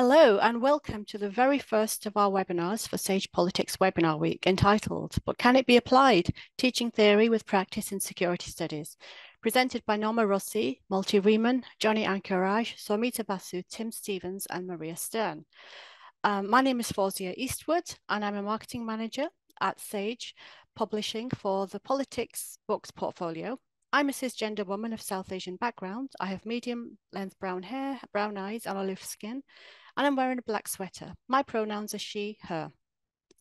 Hello and welcome to the very first of our webinars for Sage Politics Webinar Week entitled, But Can It Be Applied? Teaching Theory with Practice in Security Studies, presented by Norma Rossi, Malte Riemann, Johny Arokiaraj, Soumita Basu, Tim Stevens and Maria Stern. My name is Fawzia Eastwood and I'm a marketing manager at Sage Publishing for the Politics Books portfolio. I'm a cisgender woman of South Asian background. I have medium-length brown hair, brown eyes and olive skin, and I'm wearing a black sweater. My pronouns are she, her.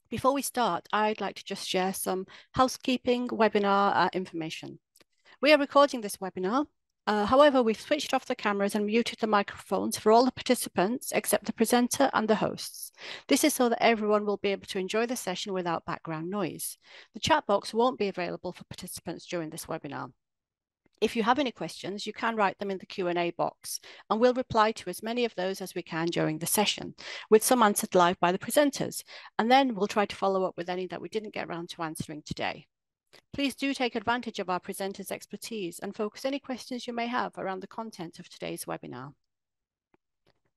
Before we start, I'd like to just share some housekeeping webinar information. We are recording this webinar. However, we've switched off the cameras and muted the microphones for all the participants except the presenter and the hosts. This is so that everyone will be able to enjoy the session without background noise. The chat box won't be available for participants during this webinar. If you have any questions, you can write them in the Q&A box, and we'll reply to as many of those as we can during the session, with some answered live by the presenters, and then we'll try to follow up with any that we didn't get around to answering today. Please do take advantage of our presenters' expertise and focus any questions you may have around the content of today's webinar.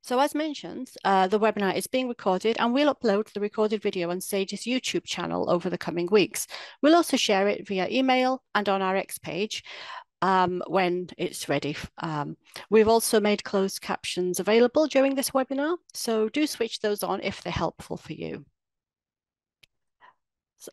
So as mentioned, the webinar is being recorded and we'll upload the recorded video on Sage's YouTube channel over the coming weeks. We'll also share it via email and on our X page when it's ready. We've also made closed captions available during this webinar, so do switch those on if they're helpful for you.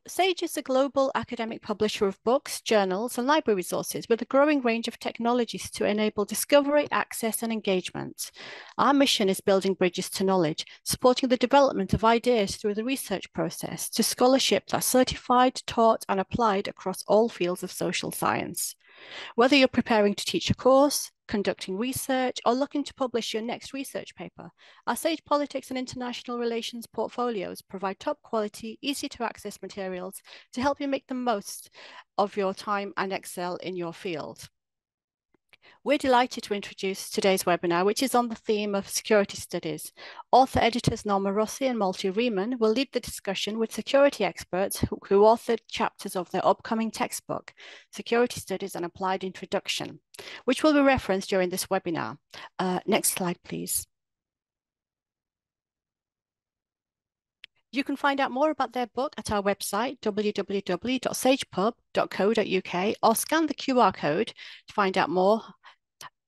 Sage is a global academic publisher of books, journals, and library resources with a growing range of technologies to enable discovery, access, and engagement. Our mission is building bridges to knowledge, supporting the development of ideas through the research process to scholarship that's certified, taught, and applied across all fields of social science. Whether you're preparing to teach a course, conducting research, or looking to publish your next research paper, our Sage Politics and International Relations portfolios provide top quality, easy to access materials to help you make the most of your time and excel in your field. We're delighted to introduce today's webinar, which is on the theme of security studies. Author-editors Norma Rossi and Malte Riemann will lead the discussion with security experts who authored chapters of their upcoming textbook, Security Studies and Applied Introduction, which will be referenced during this webinar. Next slide, please. You can find out more about their book at our website, www.sagepub.co.uk, or scan the QR code to find out more.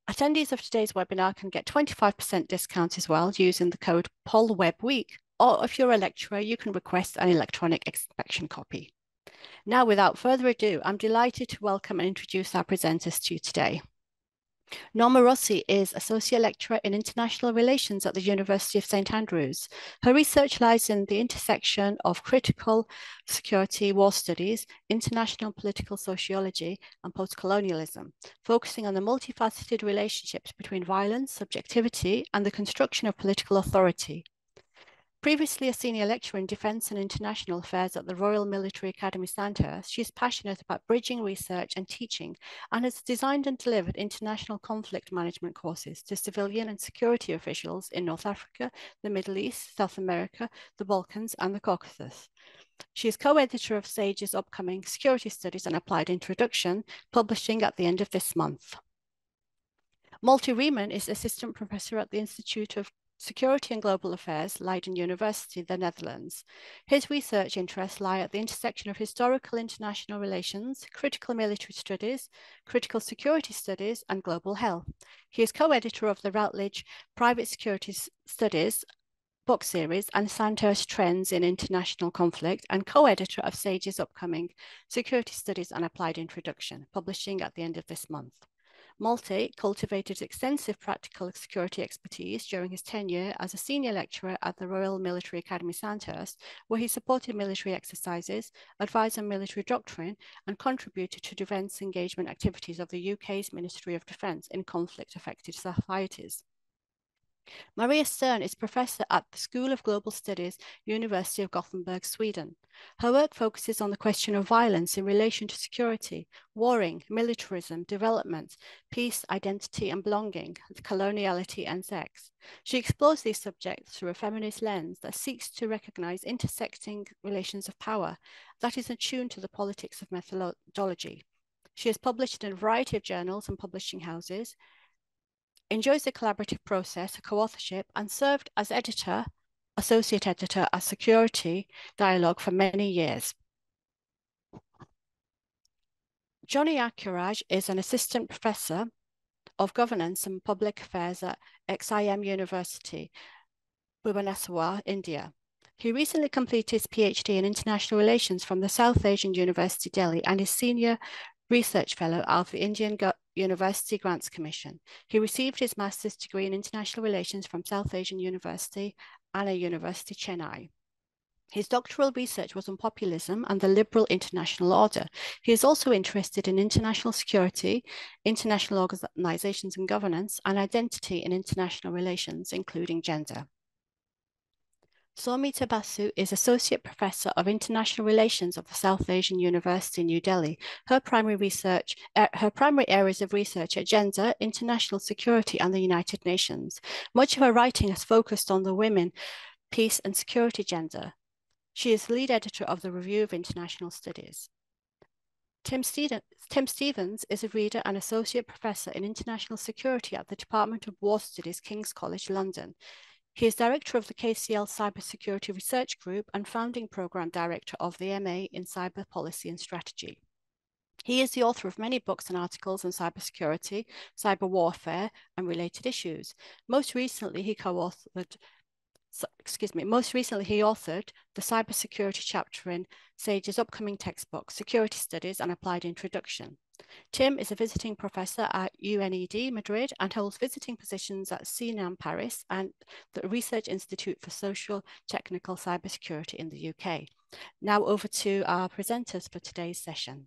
Attendees of today's webinar can get 25% discount as well using the code POLWebWeek, or if you're a lecturer, you can request an electronic inspection copy. Now, without further ado, I'm delighted to welcome and introduce our presenters to you today. Norma Rossi is Associate Lecturer in International Relations at the University of St Andrews. Her research lies in the intersection of critical security war studies, international political sociology, and post-colonialism, focusing on the multifaceted relationships between violence, subjectivity, and the construction of political authority. Previously a senior lecturer in Defence and International Affairs at the Royal Military Academy Sandhurst, she is passionate about bridging research and teaching and has designed and delivered international conflict management courses to civilian and security officials in North Africa, the Middle East, South America, the Balkans, and the Caucasus. She is co-editor of Sage's upcoming Security Studies and Applied Introduction, publishing at the end of this month. Malte Riemann is Assistant Professor at the Institute of Security and Global Affairs, Leiden University, the Netherlands. His research interests lie at the intersection of historical international relations, critical military studies, critical security studies, and global health. He is co-editor of the Routledge Private Security Studies book series and Sandhurst Trends in International Conflict, and co-editor of Sage's upcoming Security Studies and Applied Introduction, publishing at the end of this month. Malte cultivated extensive practical security expertise during his tenure as a senior lecturer at the Royal Military Academy Sandhurst, where he supported military exercises, advised on military doctrine, and contributed to defence engagement activities of the UK's Ministry of Defence in conflict-affected societies. Maria Stern is professor at the School of Global Studies, University of Gothenburg, Sweden. Her work focuses on the question of violence in relation to security, warring, militarism, development, peace, identity and belonging, coloniality and sex. She explores these subjects through a feminist lens that seeks to recognize intersecting relations of power that is attuned to the politics of methodology. She has published in a variety of journals and publishing houses, enjoys the collaborative process, co-authorship, and served as associate editor at Security Dialogue for many years. Johny Arokiaraj is an assistant professor of governance and public affairs at XIM University, Bhubaneswar, India. He recently completed his PhD in International Relations from the South Asian University, Delhi, and is Senior Research Fellow of the Indian University Grants Commission. He received his Master's degree in International Relations from South Asian University, Anna University, Chennai. His doctoral research was on populism and the liberal international order. He is also interested in international security, international organizations and governance, and identity in international relations, including gender. Soumita Basu is Associate Professor of International Relations of the South Asian University, New Delhi. Her primary areas of research are gender, international security, and the United Nations. Much of her writing has focused on the women, peace, and security agenda. She is the lead editor of the Review of International Studies. Tim Stevens is a reader and associate professor in international security at the Department of War Studies, King's College, London. He is director of the KCL Cybersecurity Research Group and founding program director of the MA in Cyber Policy and Strategy. He is the author of many books and articles on cybersecurity, cyber warfare, and related issues. Most recently, he authored the cybersecurity chapter in SAGE's upcoming textbook, Security Studies and Applied Introduction. Tim is a visiting professor at UNED Madrid and holds visiting positions at CNAM Paris and the Research Institute for Social Technical Cybersecurity in the UK. Now over to our presenters for today's session.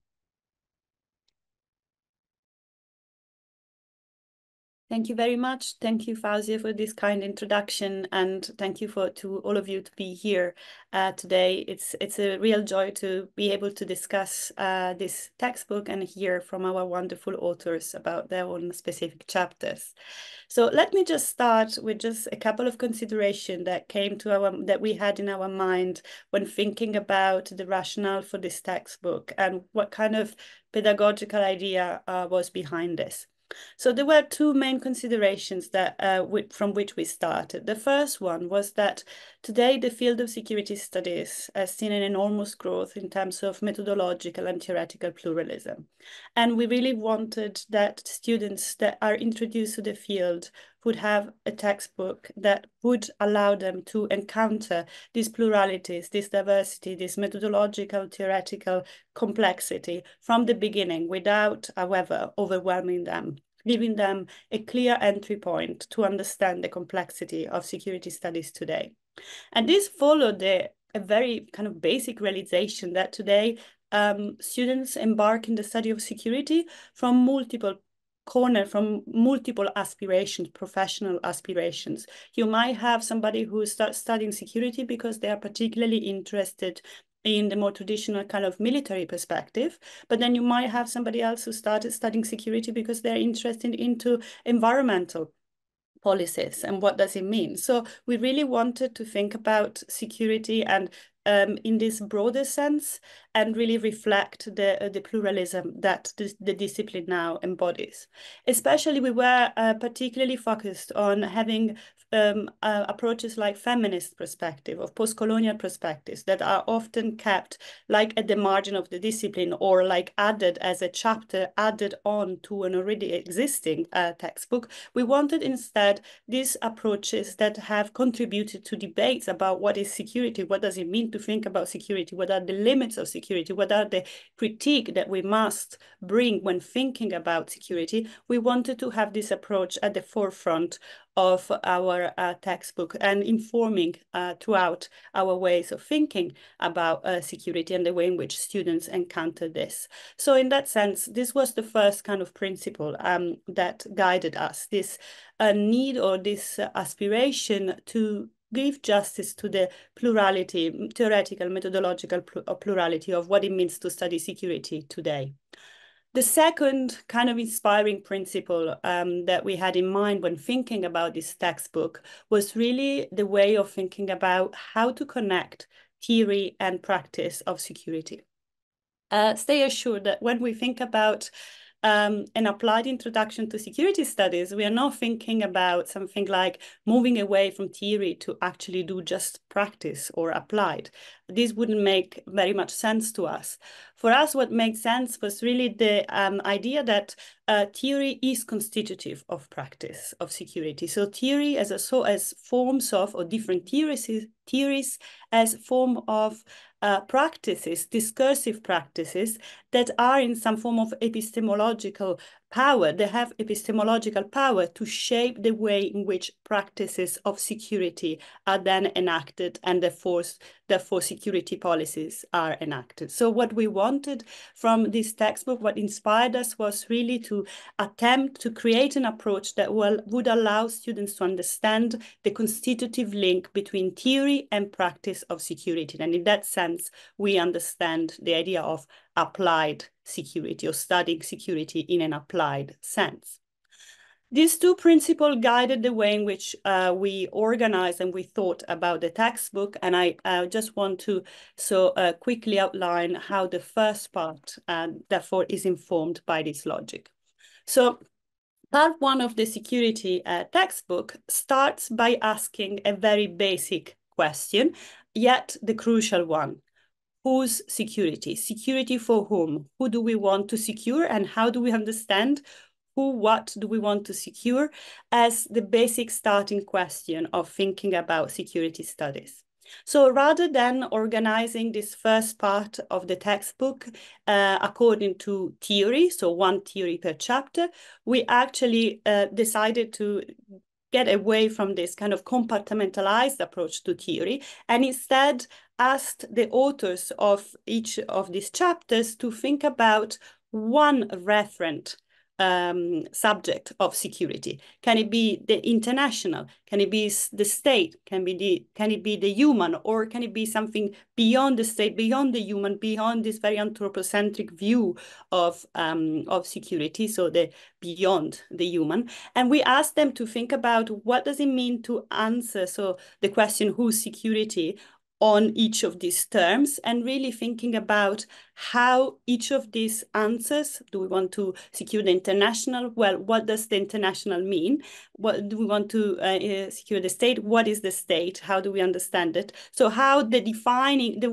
Thank you very much. Thank you, Fauzia, for this kind introduction, and thank you to all of you to be here today. It's a real joy to be able to discuss this textbook and hear from our wonderful authors about their own specific chapters. So let me just start with just a couple of considerations that we had in our mind when thinking about the rationale for this textbook and what kind of pedagogical idea was behind this. So there were two main considerations that from which we started. The first one was that today the field of security studies has seen an enormous growth in terms of methodological and theoretical pluralism. And we really wanted that students that are introduced to the field would have a textbook that would allow them to encounter these pluralities, this diversity, this methodological, theoretical complexity from the beginning without, however, overwhelming them, giving them a clear entry point to understand the complexity of security studies today. And this followed a very kind of basic realization that today students embark in the study of security from multiple aspirations, professional aspirations. You might have somebody who starts studying security because they are particularly interested in the more traditional kind of military perspective, but then you might have somebody else who started studying security because they're interested into environmental policies and what does it mean. So we really wanted to think about security and in this broader sense and really reflect the pluralism that the discipline now embodies. Especially we were particularly focused on having approaches like feminist perspective, of post-colonial perspectives that are often kept like at the margin of the discipline or like added as a chapter added on to an already existing textbook. We wanted instead these approaches that have contributed to debates about what is security, what does it mean to think about security, what are the limits of security, what are the critique that we must bring when thinking about security. We wanted to have this approach at the forefront of our textbook and informing throughout our ways of thinking about security and the way in which students encounter this. So in that sense, this was the first kind of principle that guided us, this need or this aspiration to give justice to the plurality, theoretical, methodological plurality of what it means to study security today. The second kind of inspiring principle that we had in mind when thinking about this textbook was really the way of thinking about how to connect theory and practice of security. Stay assured that when we think about an applied introduction to security studies, we are not thinking about something like moving away from theory to actually do just practice or applied. This wouldn't make very much sense to us. For us, what made sense was really the idea that theory is constitutive of practice of security. So theory as forms of, or different theories as form of practices, discursive practices that are in some form of epistemological power. They have epistemological power to shape the way in which practices of security are then enacted, and therefore security policies are enacted. So what we wanted from this textbook, what inspired us, was really to attempt to create an approach that would allow students to understand the constitutive link between theory and practice of security. And in that sense, we understand the idea of applied security, or studying security in an applied sense. These two principles guided the way in which we organized and we thought about the textbook. And I just want to quickly outline how the first part, therefore, is informed by this logic. So part one of the security textbook starts by asking a very basic question, yet the crucial one. Whose security? Security for whom? Who do we want to secure, and how do we understand what do we want to secure as the basic starting question of thinking about security studies? So rather than organizing this first part of the textbook according to theory, so one theory per chapter, we actually decided to get away from this kind of compartmentalized approach to theory, and instead asked the authors of each of these chapters to think about one referent subject of security. Can it be the international? Can it be the state? Can it be the human? Or can it be something beyond the state, beyond the human, beyond this very anthropocentric view of security, so the beyond the human? And we asked them to think about what does it mean to answer the question, whose security, on each of these terms, and really thinking about how each of these answers, do we want to secure the international? Well, what does the international mean? What do we want to secure the state? What is the state? How do we understand it? So how the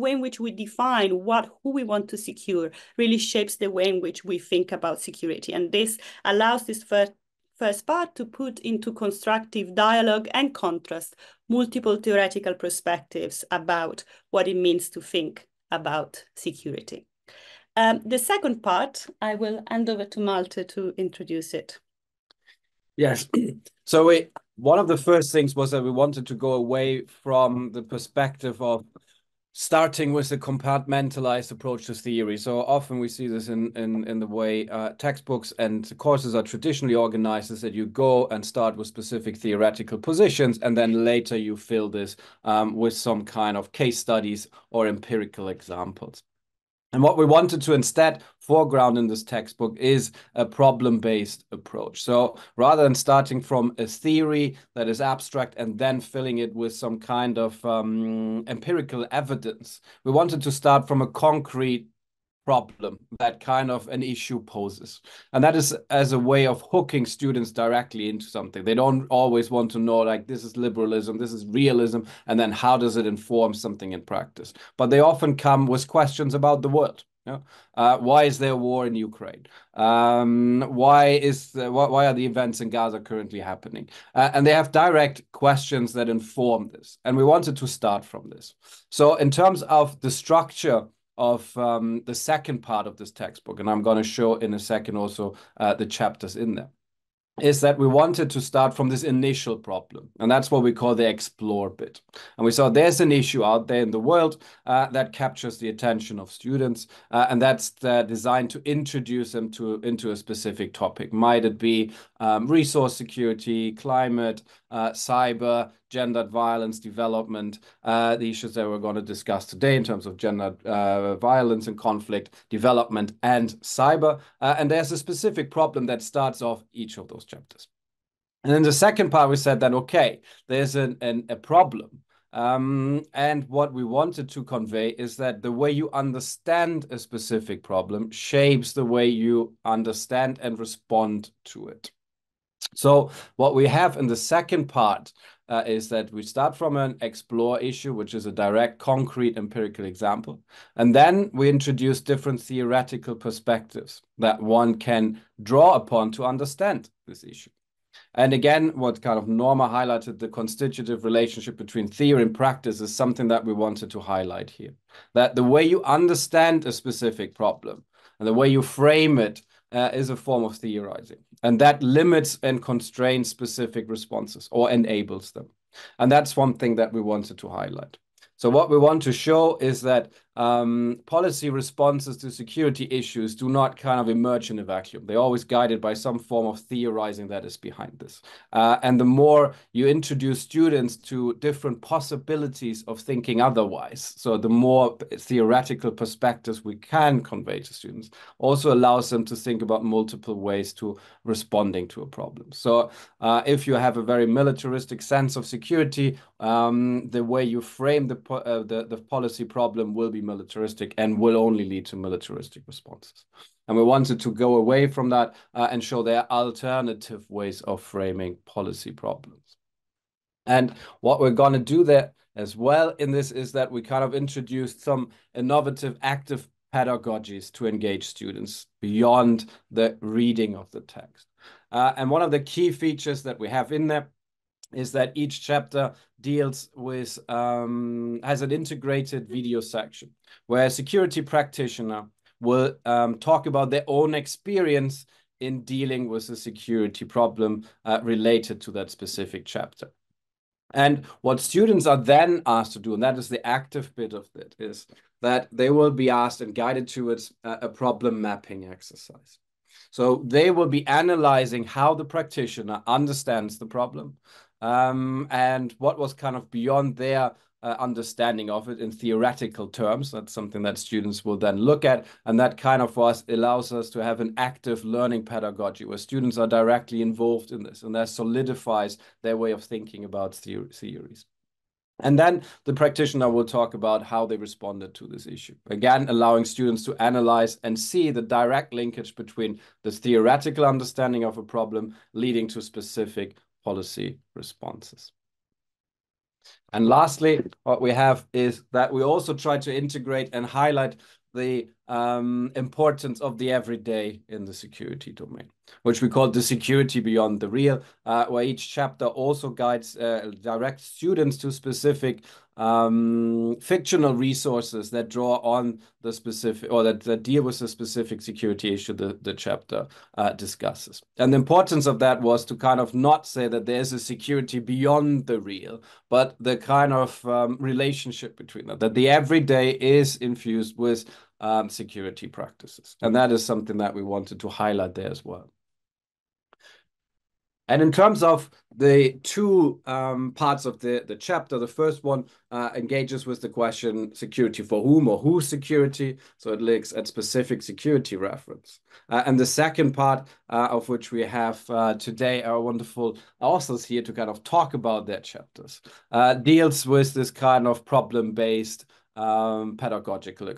way in which we define who we want to secure really shapes the way in which we think about security. And this allows this first part to put into constructive dialogue and contrast multiple theoretical perspectives about what it means to think about security. The second part, I will hand over to Malte to introduce it. Yes. So one of the first things was that we wanted to go away from the perspective of starting with a compartmentalized approach to theory. So often we see this in the way textbooks and courses are traditionally organized, is that you go and start with specific theoretical positions, and then later you fill this with some kind of case studies or empirical examples. And what we wanted to instead foreground in this textbook is a problem-based approach. So rather than starting from a theory that is abstract and then filling it with some kind of empirical evidence, we wanted to start from a concrete problem that kind of an issue poses. And that is as a way of hooking students directly into something. They don't always want to know, like, this is liberalism, this is realism, and then how does it inform something in practice? But they often come with questions about the world. Why is there a war in Ukraine? Why are the events in Gaza currently happening? And they have direct questions that inform this. And we wanted to start from this. So in terms of the structure of the second part of this textbook, and I'm going to show in a second also the chapters in there, is that we wanted to start from this initial problem. And that's what we call the explore bit. And we saw there's an issue out there in the world that captures the attention of students. And that's designed to introduce them into a specific topic. Might it be resource security, climate, cyber, gendered violence, development, the issues that we're going to discuss today in terms of gendered violence and conflict, development, and cyber. And there's a specific problem that starts off each of those chapters. And in the second part, we said that, okay, there's a problem. And what we wanted to convey is that the way you understand a specific problem shapes the way you understand and respond to it. So what we have in the second part is that we start from an explore issue, which is a direct, concrete, empirical example. And then we introduce different theoretical perspectives that one can draw upon to understand this issue. And again, what kind of Norma highlighted, the constitutive relationship between theory and practice, is something that we wanted to highlight here. That the way you understand a specific problem and the way you frame it is a form of theorizing. And that limits and constrains specific responses or enables them. And that's one thing that we wanted to highlight. So what we want to show is that policy responses to security issues do not kind of emerge in a vacuum. They're always guided by some form of theorizing that is behind this. And the more you introduce students to different possibilities of thinking otherwise, so the more theoretical perspectives we can convey to students, also allows them to think about multiple ways to responding to a problem. So if you have a very militaristic sense of security, the way you frame the policy problem will be militaristic and will only lead to militaristic responses. And we wanted to go away from that and show there are alternative ways of framing policy problems. And what we're going to do there as well in this is that we kind of introduced some innovative active pedagogies to engage students beyond the reading of the text. And one of the key features that we have in there is that each chapter deals with, has an integrated video section where a security practitioner will talk about their own experience in dealing with a security problem related to that specific chapter. And what students are then asked to do, and that is the active bit of it, is that they will be asked and guided towards a problem mapping exercise. So they will be analyzing how the practitioner understands the problem, and what was kind of beyond their understanding of it in theoretical terms. That's something that students will then look at, and that kind of for us allows us to have an active learning pedagogy where students are directly involved in this, and that solidifies their way of thinking about theories. And then the practitioner will talk about how they responded to this issue. Again, allowing students to analyze and see the direct linkage between the theoretical understanding of a problem leading to specific policy responses. And lastly, what we have is that we also try to integrate and highlight the importance of the everyday in the security domain, which we call the security beyond the real, where each chapter also guides, directs students to specific fictional resources that draw on the specific, or that deal with the specific security issue the chapter discusses. And the importance of that was to kind of not say that there's a security beyond the real, but the kind of relationship between them, that the everyday is infused with security practices. And that is something that we wanted to highlight there as well. And in terms of the two parts of the chapter, the first one engages with the question security for whom or whose security. So it looks at specific security reference. And the second part of which we have today our wonderful authors here to kind of talk about their chapters, deals with this kind of problem-based pedagogical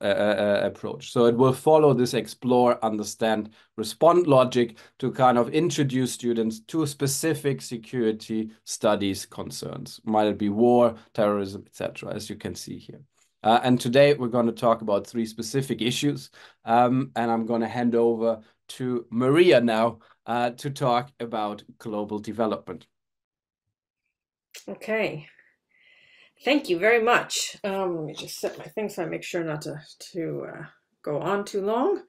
approach. So it will follow this explore, understand, respond logic to kind of introduce students to specific security studies concerns. Might it be war, terrorism, etc., as you can see here. And today we're going to talk about 3 specific issues. And I'm going to hand over to Maria now to talk about global development. Okay. Thank you very much. Let me just set my thing so I make sure not to go on too long.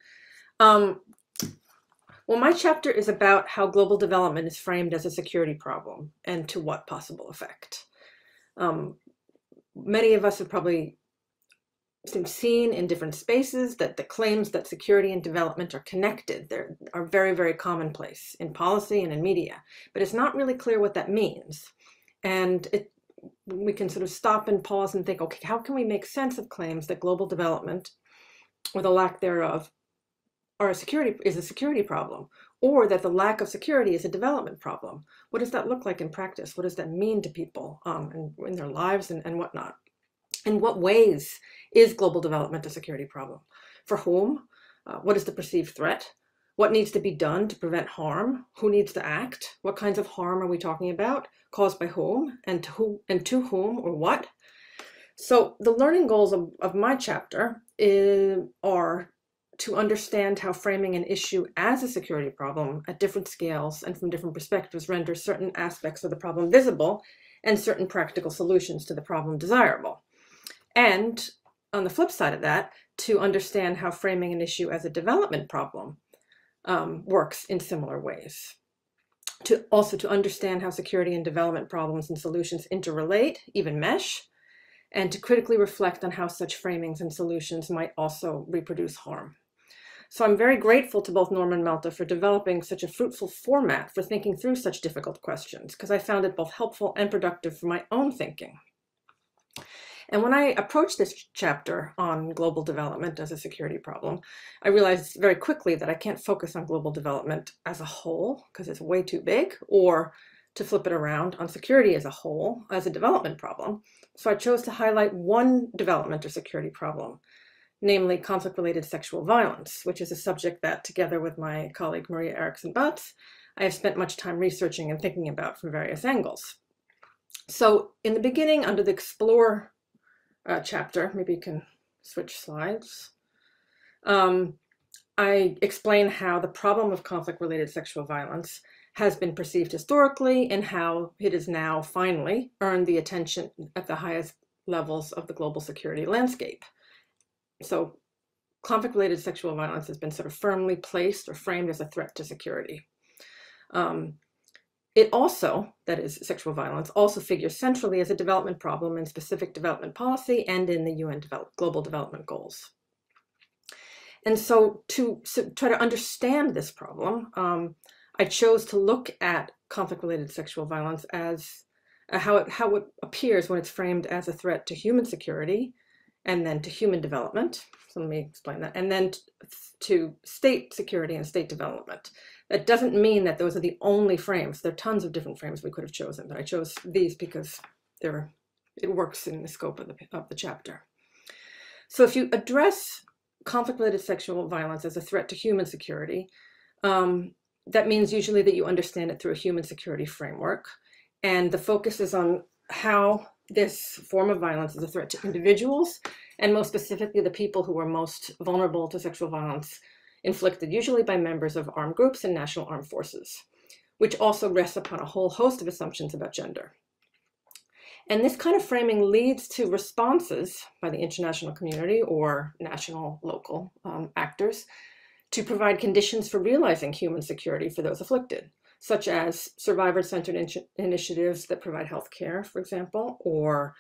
Well, my chapter is about how global development is framed as a security problem and to what possible effect. Many of us have probably seen in different spaces that the claims that security and development are connected are very, very commonplace in policy and in media, but it's not really clear what that means. And we can sort of stop and pause and think, okay, how can we make sense of claims that global development or the lack thereof is a security problem? or that the lack of security is a development problem. What does that look like in practice? What does that mean to people and in their lives and whatnot? In what ways is global development a security problem? For whom? What is the perceived threat? What needs to be done to prevent harm? Who needs to act? What kinds of harm are we talking about? Caused by whom? And to whom or what? So the learning goals of my chapter are to understand how framing an issue as a security problem at different scales and from different perspectives renders certain aspects of the problem visible and certain practical solutions to the problem desirable. And on the flip side of that, to understand how framing an issue as a development problem works in similar ways. Also to understand how security and development problems and solutions interrelate, even mesh, and to critically reflect on how such framings and solutions might also reproduce harm. So I'm very grateful to both Norma and Malte for developing such a fruitful format for thinking through such difficult questions, because I found it both helpful and productive for my own thinking. And when I approached this chapter on global development as a security problem, I realized very quickly that I can't focus on global development as a whole, because it's way too big, or to flip it around on security as a whole, as a development problem. So I chose to highlight one development or security problem, namely conflict-related sexual violence, which is a subject that, together with my colleague Maria Eriksson-Batz, I have spent much time researching and thinking about from various angles. So in the beginning, under the Explore chapter, maybe you can switch slides, I explain how the problem of conflict-related sexual violence has been perceived historically and how it has now finally earned the attention at the highest levels of the global security landscape. So conflict-related sexual violence has been sort of firmly placed or framed as a threat to security. It also, that is sexual violence, also figures centrally as a development problem in specific development policy and in the UN Global Development Goals. And so to try to understand this problem, I chose to look at conflict-related sexual violence as how it appears when it's framed as a threat to human security, and then to human development. So let me explain that. And then to state security and state development. That doesn't mean that those are the only frames. There are tons of different frames we could have chosen, but I chose these because it works in the scope of the chapter. So if you address conflict-related sexual violence as a threat to human security, that means usually that you understand it through a human security framework. And the focus is on how this form of violence is a threat to individuals, and most specifically the people who are most vulnerable to sexual violence inflicted usually by members of armed groups and national armed forces, which also rests upon a whole host of assumptions about gender. And this kind of framing leads to responses by the international community or national, local actors to provide conditions for realizing human security for those afflicted, such as survivor-centered initiatives that provide health care, for example, or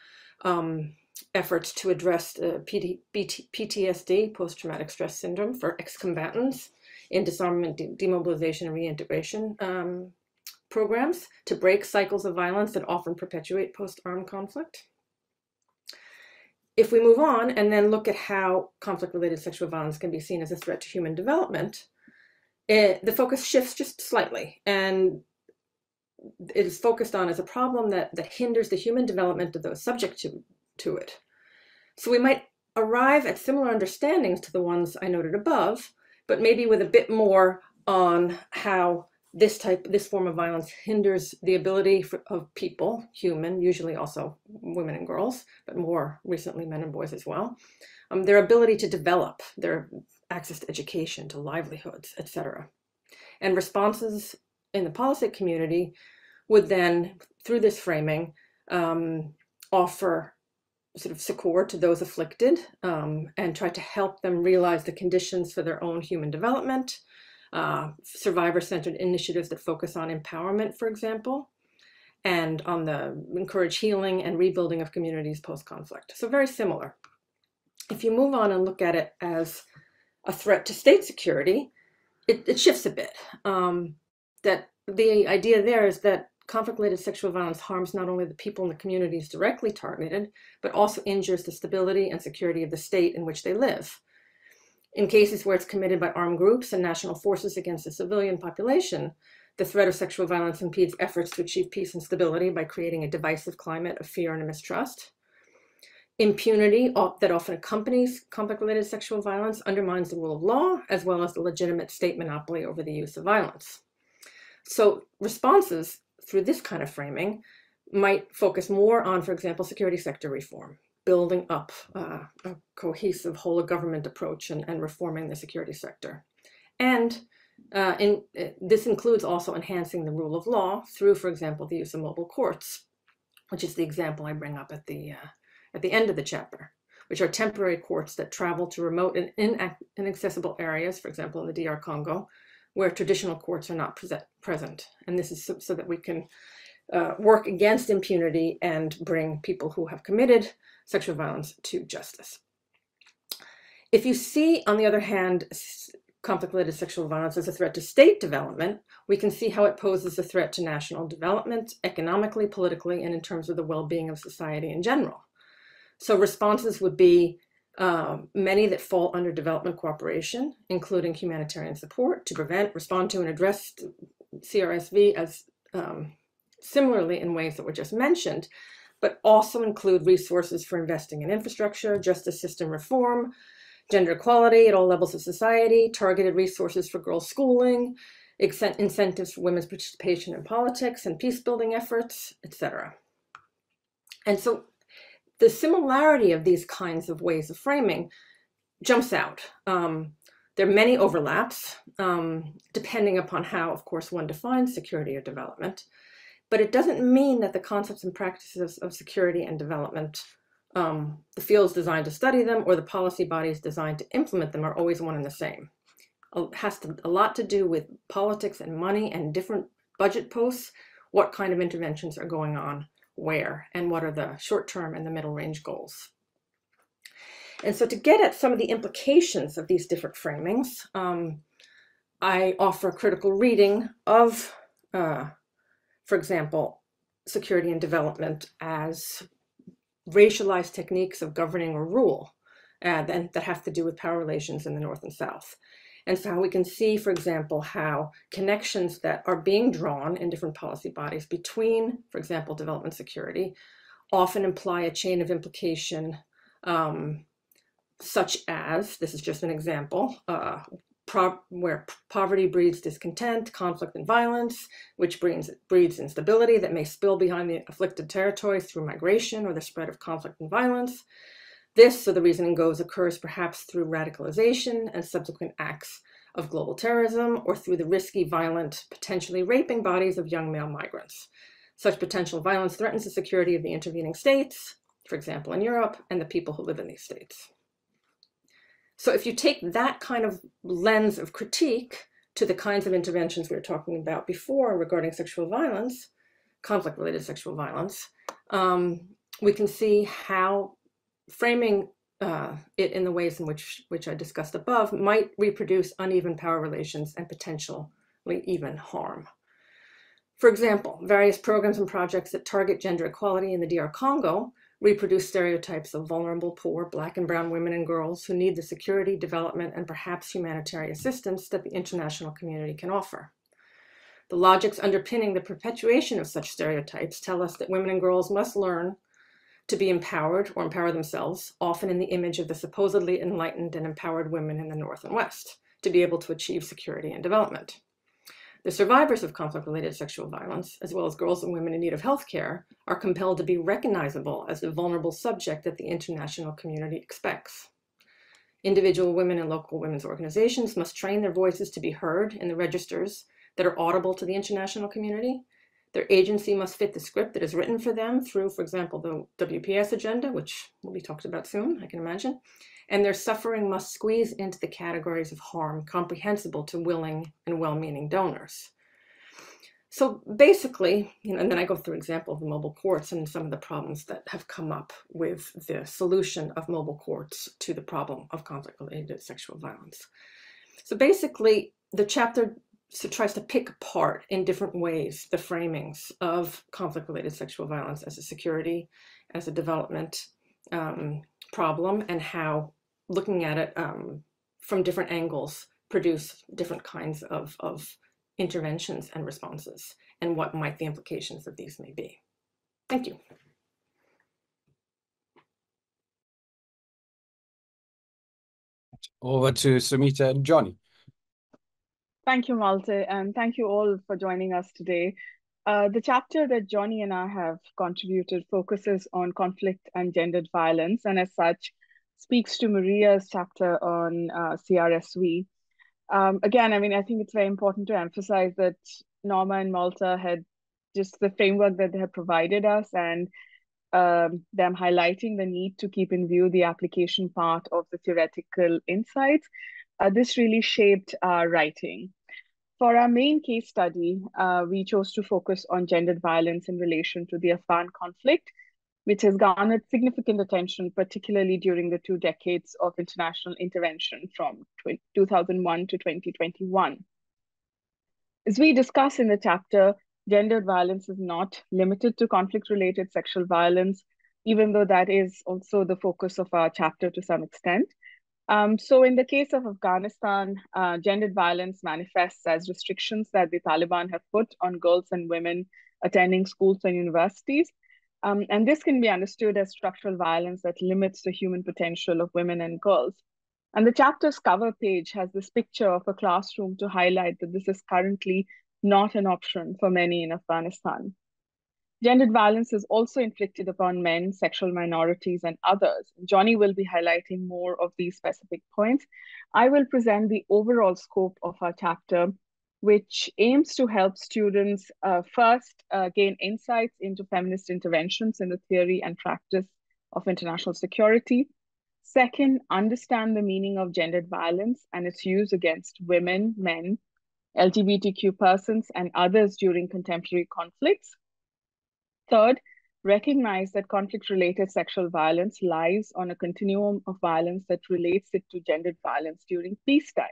efforts to address PTSD, post-traumatic stress syndrome, for ex-combatants in disarmament, demobilization, and reintegration programs to break cycles of violence that often perpetuate post-armed conflict. If we move on and then look at how conflict-related sexual violence can be seen as a threat to human development, the focus shifts just slightly, and it is focused on as a problem that hinders the human development of those subject to it. So we might arrive at similar understandings to the ones I noted above, but maybe with a bit more on how this form of violence hinders the ability of people, human, usually also women and girls, but more recently men and boys as well, their ability to develop, their access to education, to livelihoods, etc. And responses in the policy community would then, through this framing, offer sort of succor to those afflicted and try to help them realize the conditions for their own human development, survivor-centered initiatives that focus on empowerment, for example, and on the encourage healing and rebuilding of communities post-conflict. So very similar. If you move on and look at it as a threat to state security, it shifts a bit. That the idea there is that conflict-related sexual violence harms not only the people in the communities directly targeted, but also injures the stability and security of the state in which they live. In cases where it's committed by armed groups and national forces against the civilian population, the threat of sexual violence impedes efforts to achieve peace and stability by creating a divisive climate of fear and mistrust. Impunity that often accompanies conflict-related sexual violence undermines the rule of law, as well as the legitimate state monopoly over the use of violence. So responses through this kind of framing might focus more on, for example, security sector reform, building up a cohesive whole of government approach and reforming the security sector. And this includes also enhancing the rule of law through, for example, the use of mobile courts, which is the example I bring up at the end of the chapter, which are temporary courts that travel to remote and inaccessible areas, for example, in the DR Congo, where traditional courts are not present. And this is so that we can work against impunity and bring people who have committed sexual violence to justice. If you see, on the other hand, conflict-related sexual violence as a threat to state development, we can see how it poses a threat to national development, economically, politically, and in terms of the well-being of society in general. So responses would be many that fall under development cooperation, including humanitarian support to prevent, respond to, and address CRSV as similarly in ways that were just mentioned, but also include resources for investing in infrastructure, justice system reform, gender equality at all levels of society, targeted resources for girls' schooling, incentives for women's participation in politics and peace-building efforts, etc. And so the similarity of these kinds of ways of framing jumps out. There are many overlaps, depending upon how, of course, one defines security or development. But it doesn't mean that the concepts and practices of security and development, the fields designed to study them or the policy bodies designed to implement them are always one and the same. It has a lot to do with politics and money and different budget posts, what kind of interventions are going on where, and what are the short-term and the middle-range goals. And so to get at some of the implications of these different framings, I offer a critical reading of, for example, security and development as racialized techniques of governing or rule that have to do with power relations in the North and South. And so how we can see, for example, how connections that are being drawn in different policy bodies between, for example, development security, often imply a chain of implication, such as, this is just an example, where poverty breeds discontent, conflict, and violence, which breeds instability that may spill behind the afflicted territory through migration or the spread of conflict and violence. This, so the reasoning goes, occurs perhaps through radicalization and subsequent acts of global terrorism, or through the risky, violent, potentially raping bodies of young male migrants. Such potential violence threatens the security of the intervening states, for example, in Europe, and the people who live in these states. So if you take that kind of lens of critique to the kinds of interventions we were talking about before regarding sexual violence, conflict-related sexual violence, we can see how framing it in the ways in which I discussed above might reproduce uneven power relations and potentially even harm. For example, various programs and projects that target gender equality in the DR Congo reproduce stereotypes of vulnerable, poor, Black and brown women and girls who need the security, development, and perhaps humanitarian assistance that the international community can offer. The logics underpinning the perpetuation of such stereotypes tell us that women and girls must learn to be empowered or empower themselves, often in the image of the supposedly enlightened and empowered women in the North and West, to be able to achieve security and development. The survivors of conflict-related sexual violence, as well as girls and women in need of health care, are compelled to be recognizable as the vulnerable subject that the international community expects. Individual women and local women's organizations must train their voices to be heard in the registers that are audible to the international community. Their agency must fit the script that is written for them through, for example, the WPS agenda, which will be talked about soon, I can imagine. And their suffering must squeeze into the categories of harm comprehensible to willing and well-meaning donors. So basically, and then I go through an example of the mobile courts and some of the problems that have come up with the solution of mobile courts to the problem of conflict-related sexual violence. So basically, the chapter tries to pick apart in different ways the framings of conflict-related sexual violence as a security, as a development problem, and how looking at it from different angles, produce different kinds of interventions and responses, and what might the implications of these may be. Thank you. Over to Soumita and Johny. Thank you, Malte, and thank you all for joining us today. The chapter that Johny and I have contributed focuses on conflict and gendered violence, and as such, speaks to Maria's chapter on CRSV. Again, I mean, I think it's very important to emphasize that Norma and Malte had just the framework that they had provided us, and them highlighting the need to keep in view the application part of the theoretical insights. This really shaped our writing. For our main case study, we chose to focus on gendered violence in relation to the Afghan conflict, which has garnered significant attention, particularly during the 2 decades of international intervention from 2001 to 2021. As we discuss in the chapter, gendered violence is not limited to conflict-related sexual violence, even though that is also the focus of our chapter to some extent. So in the case of Afghanistan, gendered violence manifests as restrictions that the Taliban have put on girls and women attending schools and universities. And this can be understood as structural violence that limits the human potential of women and girls. And the chapter's cover page has this picture of a classroom to highlight that this is currently not an option for many in Afghanistan. Gendered violence is also inflicted upon men, sexual minorities, and others. Johny will be highlighting more of these specific points. I will present the overall scope of our chapter, which aims to help students first gain insights into feminist interventions in the theory and practice of international security. Second, understand the meaning of gendered violence and its use against women, men, LGBTQ persons, and others during contemporary conflicts. Third, recognize that conflict-related sexual violence lies on a continuum of violence that relates it to gendered violence during peacetime.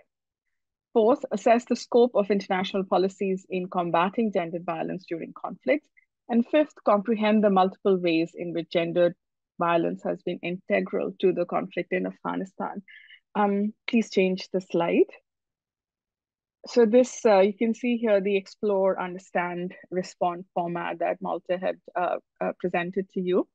Fourth, assess the scope of international policies in combating gendered violence during conflict. And fifth, comprehend the multiple ways in which gendered violence has been integral to the conflict in Afghanistan. Please change the slide. So this, you can see here the explore, understand, respond format that Malte had presented to you.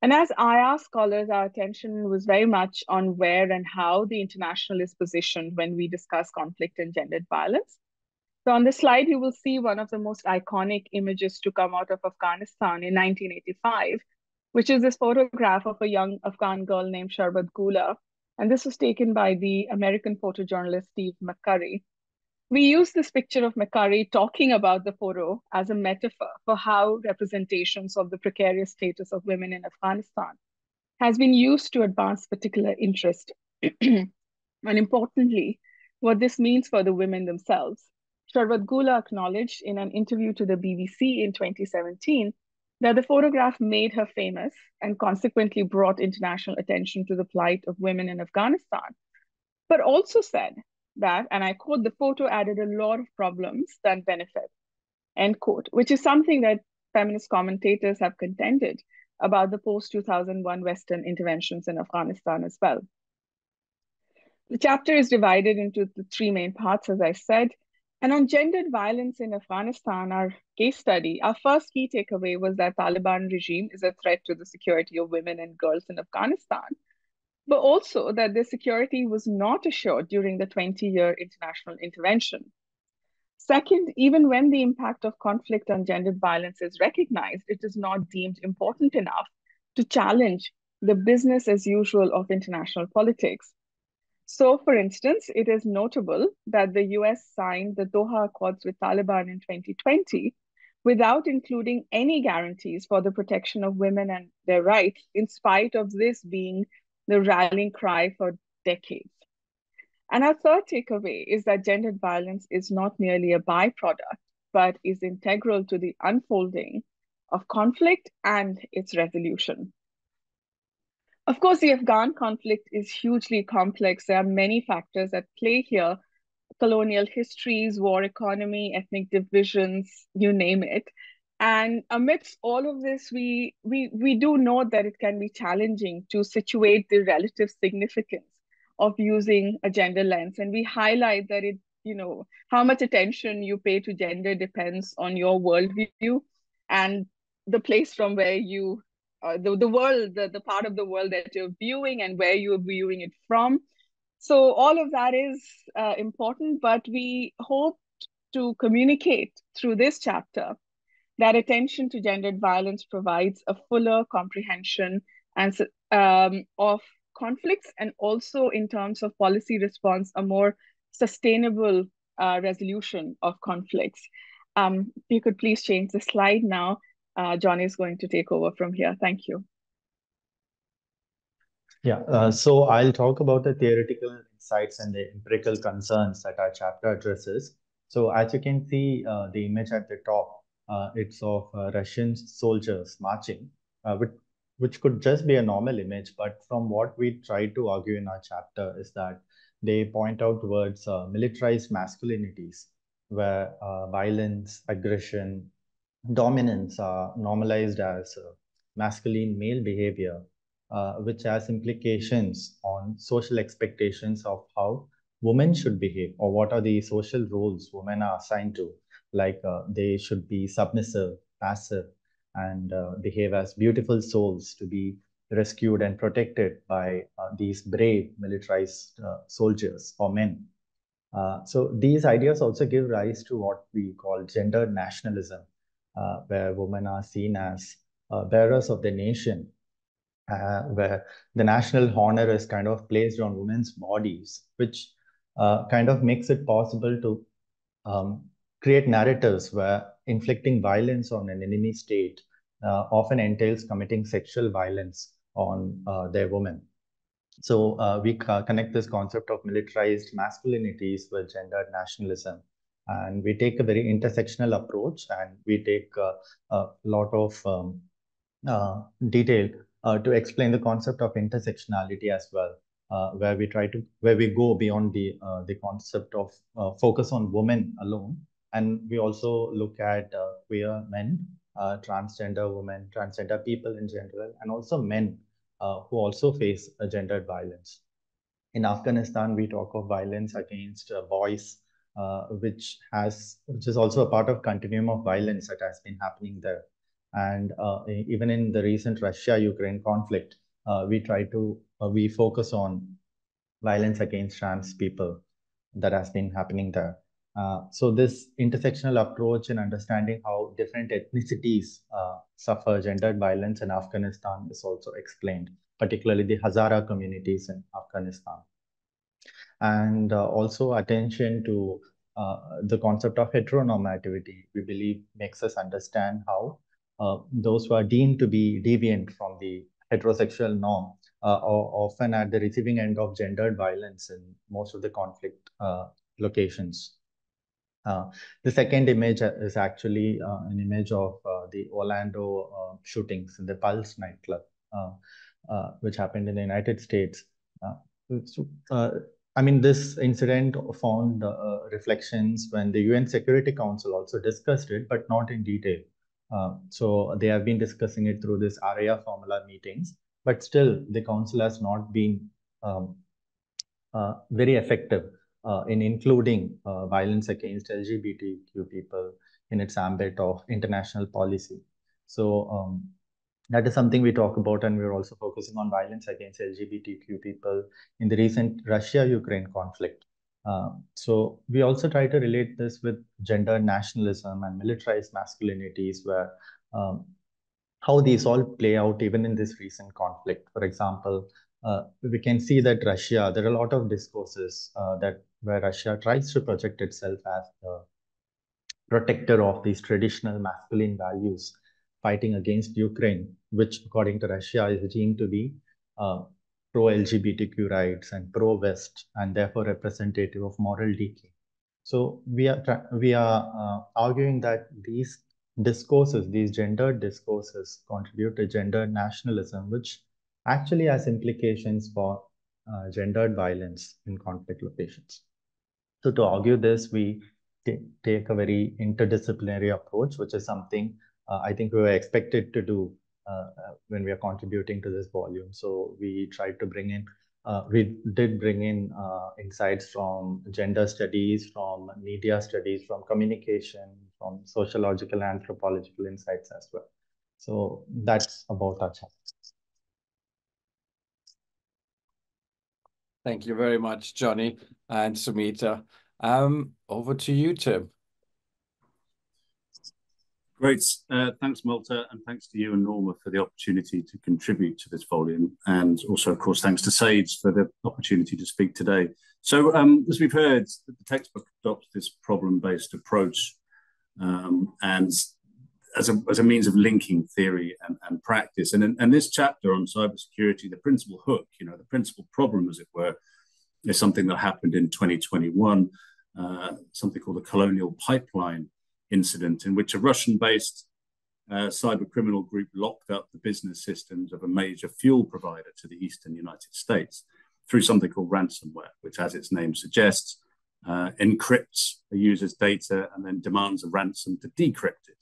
And as IR scholars, our attention was very much on where and how the international is positioned when we discuss conflict and gendered violence. So on this slide, you will see one of the most iconic images to come out of Afghanistan in 1985, which is this photograph of a young Afghan girl named Sharbat Gula. And this was taken by the American photojournalist Steve McCurry. We use this picture of McCurry talking about the photo as a metaphor for how representations of the precarious status of women in Afghanistan has been used to advance particular interest. And importantly, what this means for the women themselves. Sharbat Gula acknowledged in an interview to the BBC in 2017 that the photograph made her famous and consequently brought international attention to the plight of women in Afghanistan, but also said that, and I quote, the photo added a lot of problems than benefit, end quote, which is something that feminist commentators have contended about the post-2001 Western interventions in Afghanistan as well. The chapter is divided into the 3 main parts, as I said. And on gendered violence in Afghanistan, our case study, our first key takeaway was that Taliban regime is a threat to the security of women and girls in Afghanistan, but also that their security was not assured during the 20-year international intervention. Second, even when the impact of conflict on gendered violence is recognized, it is not deemed important enough to challenge the business as usual of international politics. So, for instance, it is notable that the US signed the Doha Accords with Taliban in 2020 without including any guarantees for the protection of women and their rights, in spite of this being the rallying cry for decades. And our third takeaway is that gendered violence is not merely a byproduct, but is integral to the unfolding of conflict and its resolution. Of course, the Afghan conflict is hugely complex. There are many factors at play here: colonial histories, war economy, ethnic divisions, you name it. And amidst all of this, we do note that it can be challenging to situate the relative significance of using a gender lens. And we highlight that how much attention you pay to gender depends on your worldview and the place from where you, the world, the part of the world that you're viewing and where you're viewing it from. So all of that is important, but we hope to communicate through this chapter that attention to gendered violence provides a fuller comprehension and of conflicts, and also in terms of policy response, a more sustainable resolution of conflicts. If you could please change the slide now. John is going to take over from here. Thank you. Yeah, so I'll talk about the theoretical insights and the empirical concerns that our chapter addresses. So as you can see, the image at the top, it's of Russian soldiers marching, which could just be a normal image. But from what we try to argue in our chapter is that they point out towards militarized masculinities, where violence, aggression, dominance are normalized as masculine male behavior, which has implications on social expectations of how women should behave, or what are the social roles women are assigned to, like they should be submissive, passive, and behave as beautiful souls to be rescued and protected by these brave militarized soldiers or men. So these ideas also give rise to what we call gender nationalism, where women are seen as bearers of the nation, where the national honor is kind of placed on women's bodies, which kind of makes it possible to create narratives where inflicting violence on an enemy state often entails committing sexual violence on their women. So we connect this concept of militarized masculinities with gender nationalism. And we take a very intersectional approach, and we take a lot of detail to explain the concept of intersectionality as well, where we go beyond the concept of focus on women alone, and we also look at queer men, transgender women, transgender people in general, and also men who also face gendered violence. In Afghanistan, we talk of violence against boys, which is also a part of continuum of violence that has been happening there. And even in the recent Russia-Ukraine conflict, we focus on violence against trans people that has been happening there. So this intersectional approach in understanding how different ethnicities suffer gendered violence in Afghanistan is also explained, particularly the Hazara communities in Afghanistan. And also attention to the concept of heteronormativity, we believe makes us understand how those who are deemed to be deviant from the heterosexual norm are often at the receiving end of gendered violence in most of the conflict locations. The second image is actually an image of the Orlando shootings in the Pulse nightclub, which happened in the United States. I mean, this incident found reflections when the UN Security Council also discussed it, but not in detail. So they have been discussing it through this ARIA formula meetings, but still the council has not been very effective in including violence against LGBTQ people in its ambit of international policy. So that is something we talk about, and we're also focusing on violence against LGBTQ people in the recent Russia-Ukraine conflict. So we also try to relate this with gender nationalism and militarized masculinities, where how these all play out even in this recent conflict. For example, we can see that there are a lot of discourses where Russia tries to project itself as the protector of these traditional masculine values, fighting against Ukraine, which according to Russia is deemed to be pro-LGBTQ rights and pro-West, and therefore representative of moral decay. So we are arguing that these discourses, these gendered discourses, contribute to gender nationalism, which actually has implications for gendered violence in conflict locations. So to argue this, we take a very interdisciplinary approach, which is something I think we were expected to do when we are contributing to this volume. So we try to bring in we did bring in insights from gender studies, from media studies, from communication, from sociological, anthropological insights as well. So that's about our chapter. Thank you very much, Johny and Soumita. Over to you, Tim. Great. Thanks, Malte, and thanks to you and Norma for the opportunity to contribute to this volume. And also, of course, thanks to SAGE for the opportunity to speak today. So as we've heard, the textbook adopts this problem-based approach and as a means of linking theory and practice. And this chapter on cybersecurity, the principal hook, the principal problem, as it were, is something that happened in 2021, something called the Colonial Pipeline incident, in which a Russian-based cyber criminal group locked up the business systems of a major fuel provider to the eastern United States through something called ransomware, which, as its name suggests, encrypts a user's data and then demands a ransom to decrypt it.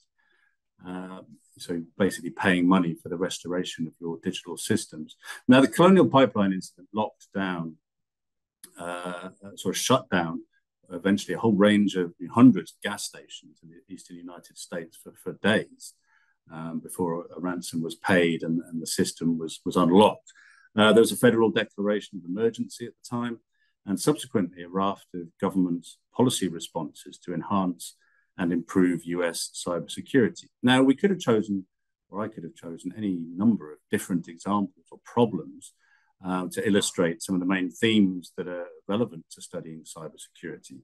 So basically paying money for the restoration of your digital systems. Now, the Colonial Pipeline incident locked down, sort of shut down, eventually a whole range of hundreds of gas stations in the eastern United States for days before a ransom was paid and the system was unlocked. There was a federal declaration of emergency at the time, and subsequently a raft of government policy responses to enhance and improve US cybersecurity. Now, we could have chosen, or I could have chosen, any number of different examples or problems to illustrate some of the main themes that are relevant to studying cybersecurity,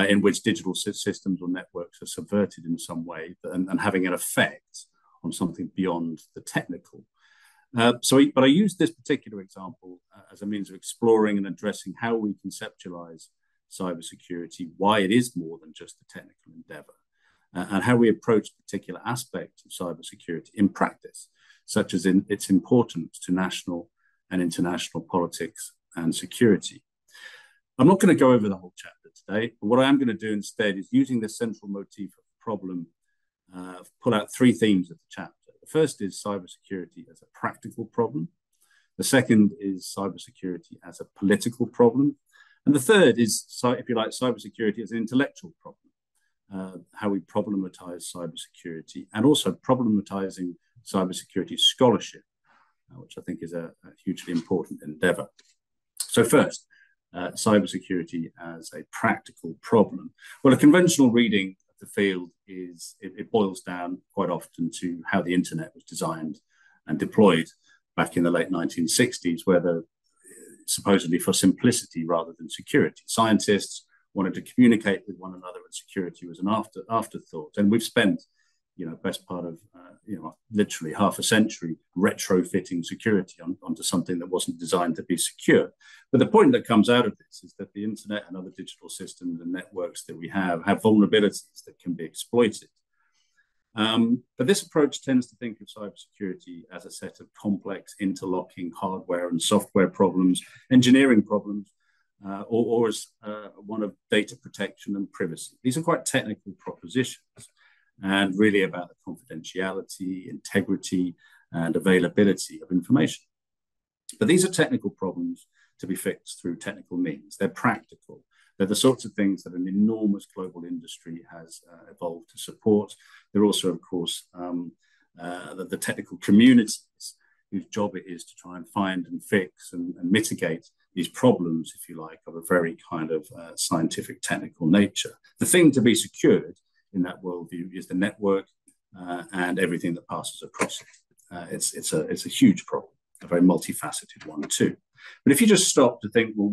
in which digital systems or networks are subverted in some way and having an effect on something beyond the technical. But I use this particular example as a means of exploring and addressing how we conceptualize cybersecurity, why it is more than just a technical endeavor, and how we approach particular aspects of cybersecurity in practice, such as in its importance to national and international politics and security. I'm not going to go over the whole chapter today, but what I am going to do instead is, using the central motif of the problem, pull out three themes of the chapter. The first is cybersecurity as a practical problem. The second is cybersecurity as a political problem. And the third is, if you like, cybersecurity as an intellectual problem, how we problematize cybersecurity, and also problematizing cybersecurity scholarship, which I think is a hugely important endeavor. So first, cybersecurity as a practical problem. Well, a conventional reading of the field is, it boils down quite often to how the internet was designed and deployed back in the late 1960s, where supposedly for simplicity rather than security. Scientists wanted to communicate with one another, and security was an afterthought. And we've spent best part of literally half a century retrofitting security onto something that wasn't designed to be secure. But the point that comes out of this is that the internet and other digital systems and networks that we have vulnerabilities that can be exploited. But this approach tends to think of cybersecurity as a set of complex interlocking hardware and software problems, engineering problems, or as one of data protection and privacy. These are quite technical propositions, and really about the confidentiality, integrity, and availability of information. But these are technical problems to be fixed through technical means. They're practical. They're the sorts of things that an enormous global industry has evolved to support. They're also, of course, the technical communities whose job it is to try and find and fix and mitigate these problems, if you like, of a very kind of scientific technical nature. The thing to be secured in that worldview is the network and everything that passes across it. It's a huge problem, a very multifaceted one too. But if you just stop to think, well,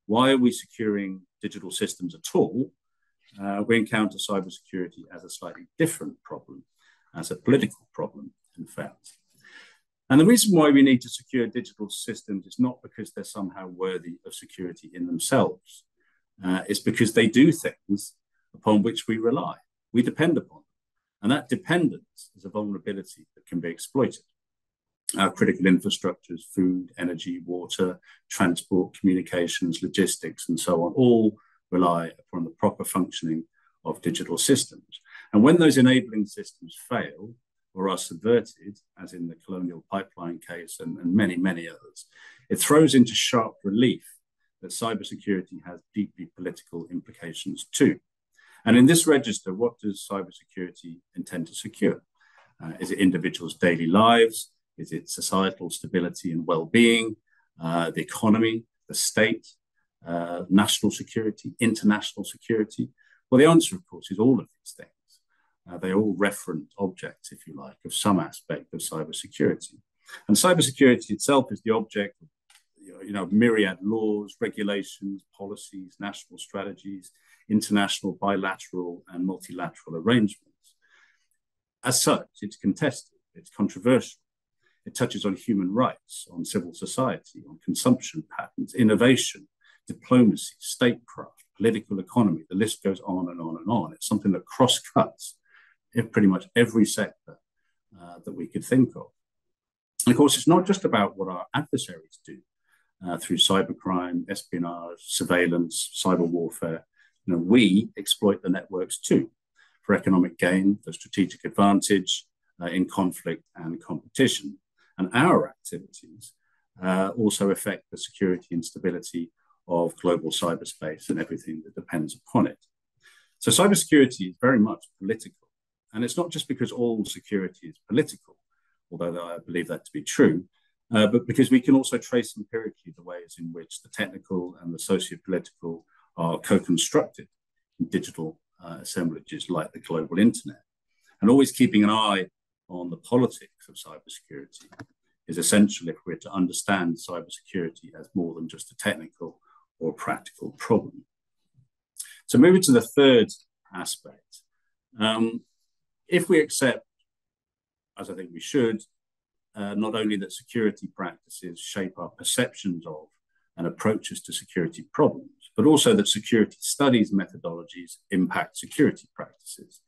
why are we securing digital systems at all? We encounter cybersecurity as a slightly different problem, as a political problem, in fact. And the reason why we need to secure digital systems is not because they're somehow worthy of security in themselves. It's because they do things upon which we rely, we depend upon. And that dependence is a vulnerability that can be exploited. Our critical infrastructures, food, energy, water, transport, communications, logistics, and so on, all rely upon the proper functioning of digital systems. And when those enabling systems fail, or are subverted, as in the colonial pipeline case and many, many others, it throws into sharp relief that cybersecurity has deeply political implications too. And in this register, what does cybersecurity intend to secure? Is it individuals' daily lives? Is it societal stability and well-being, the economy, the state, national security, international security? Well, the answer, of course, is all of these things. They're all referent objects, if you like, of some aspect of cybersecurity. And cybersecurity itself is the object of myriad laws, regulations, policies, national strategies, international, bilateral, and multilateral arrangements. As such, it's contested, it's controversial. It touches on human rights, on civil society, on consumption patterns, innovation, diplomacy, statecraft, political economy. The list goes on and on and on. It's something that cross-cuts pretty much every sector that we could think of. And of course, it's not just about what our adversaries do through cybercrime, espionage, surveillance, cyber warfare. We exploit the networks too for economic gain, for strategic advantage in conflict and competition. And our activities also affect the security and stability of global cyberspace and everything that depends upon it. So cybersecurity is very much political. And it's not just because all security is political, although I believe that to be true, but because we can also trace empirically the ways in which the technical and the socio-political are co-constructed in digital assemblages like the global internet. And always keeping an eye on the politics of cybersecurity is essential if we're to understand cybersecurity as more than just a technical or practical problem. So moving to the third aspect, if we accept, as I think we should, not only that security practices shape our perceptions of and approaches to security problems, but also that security studies methodologies impact security practices.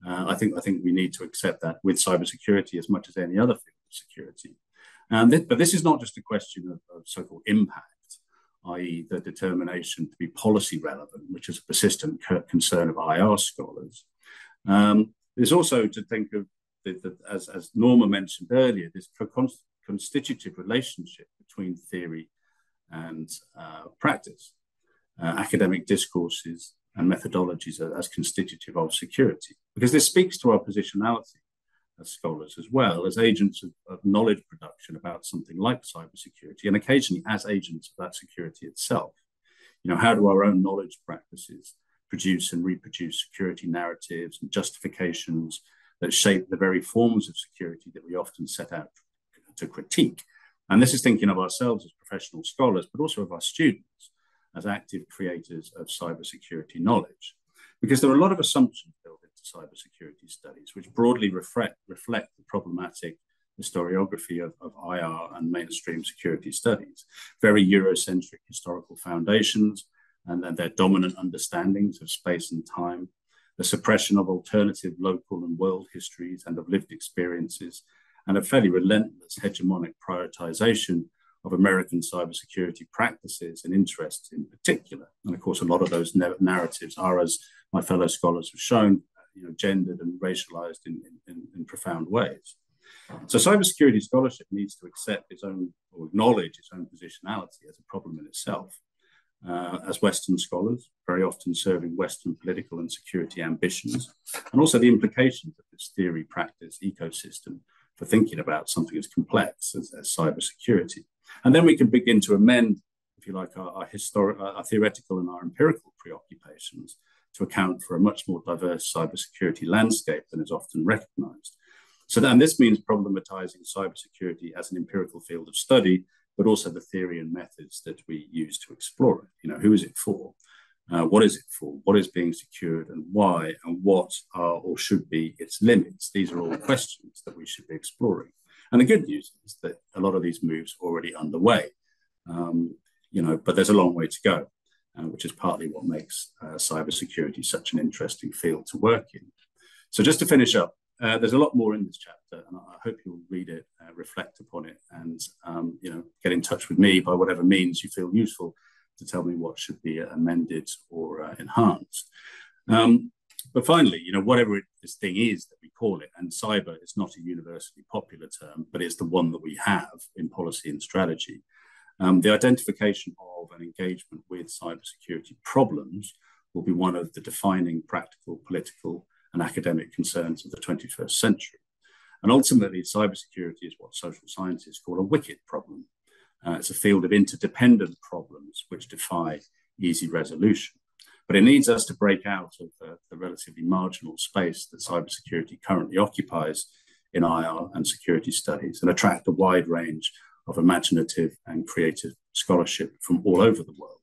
I think we need to accept that with cybersecurity as much as any other field of security. But this is not just a question of so-called impact, i.e. the determination to be policy relevant, which is a persistent concern of IR scholars. There's also to think of, as Norma mentioned earlier, this constitutive relationship between theory and practice, academic discourses and methodologies as constitutive of security, because this speaks to our positionality as scholars as well as agents of knowledge production about something like cybersecurity, and occasionally as agents of that security itself. How do our own knowledge practices produce and reproduce security narratives and justifications that shape the very forms of security that we often set out to critique? And this is thinking of ourselves as professional scholars, but also of our students as active creators of cybersecurity knowledge. Because there are a lot of assumptions built into cybersecurity studies, which broadly reflect the problematic historiography of IR and mainstream security studies, very Eurocentric historical foundations, and then their dominant understandings of space and time, the suppression of alternative local and world histories and of lived experiences, and a fairly relentless hegemonic prioritization of American cybersecurity practices and interests in particular. And of course, a lot of those narratives are, as my fellow scholars have shown, gendered and racialized in profound ways. So cybersecurity scholarship needs to accept its own, or acknowledge its own positionality as a problem in itself. As Western scholars, very often serving Western political and security ambitions, and also the implications of this theory practice ecosystem for thinking about something as complex as cybersecurity. And then we can begin to amend, if you like, our theoretical and our empirical preoccupations to account for a much more diverse cybersecurity landscape than is often recognized. So then this means problematizing cybersecurity as an empirical field of study, but also the theory and methods that we use to explore it. Who is it for? What is it for? What is being secured and why? And what are or should be its limits? These are all questions that we should be exploring. And the good news is that a lot of these moves are already underway, but there's a long way to go, which is partly what makes cybersecurity such an interesting field to work in. So just to finish up, there's a lot more in this chapter, and I hope you'll read it, reflect upon it, and get in touch with me by whatever means you feel useful to tell me what should be amended or enhanced. But finally, whatever this thing is that we call it, and cyber is not a universally popular term, but it's the one that we have in policy and strategy. The identification of and engagement with cybersecurity problems will be one of the defining practical, political, and academic concerns of the 21st century. And ultimately, cybersecurity is what social scientists call a wicked problem. It's a field of interdependent problems which defy easy resolution. But it needs us to break out of the relatively marginal space that cybersecurity currently occupies in IR and security studies and attract a wide range of imaginative and creative scholarship from all over the world,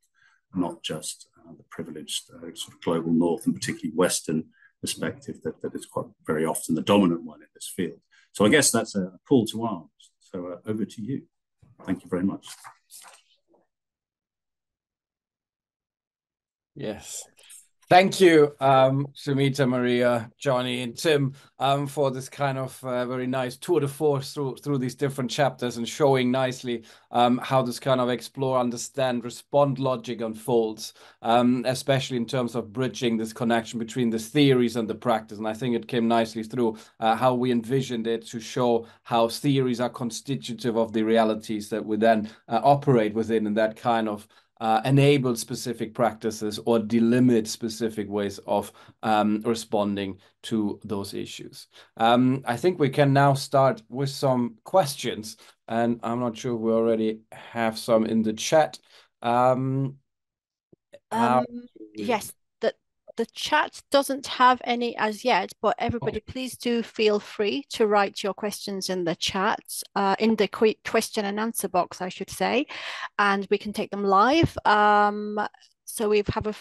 not just the privileged sort of global north and particularly Western perspective that is quite very often the dominant one in this field. So I guess that's a call to arms. So over to you. Thank you very much. Yes. Thank you, Soumita, Maria, Johny, and Tim, for this kind of very nice tour de force through these different chapters and showing nicely how this kind of explore, understand, respond logic unfolds, especially in terms of bridging this connection between the theories and the practice. And I think it came nicely through how we envisioned it to show how theories are constitutive of the realities that we then operate within, and that kind of enable specific practices or delimit specific ways of responding to those issues. I think we can now start with some questions, and I'm not sure we already have some in the chat. Yes, the chat doesn't have any as yet, but everybody, please do feel free to write your questions in the chat, in the question and answer box, I should say, and we can take them live. So we have a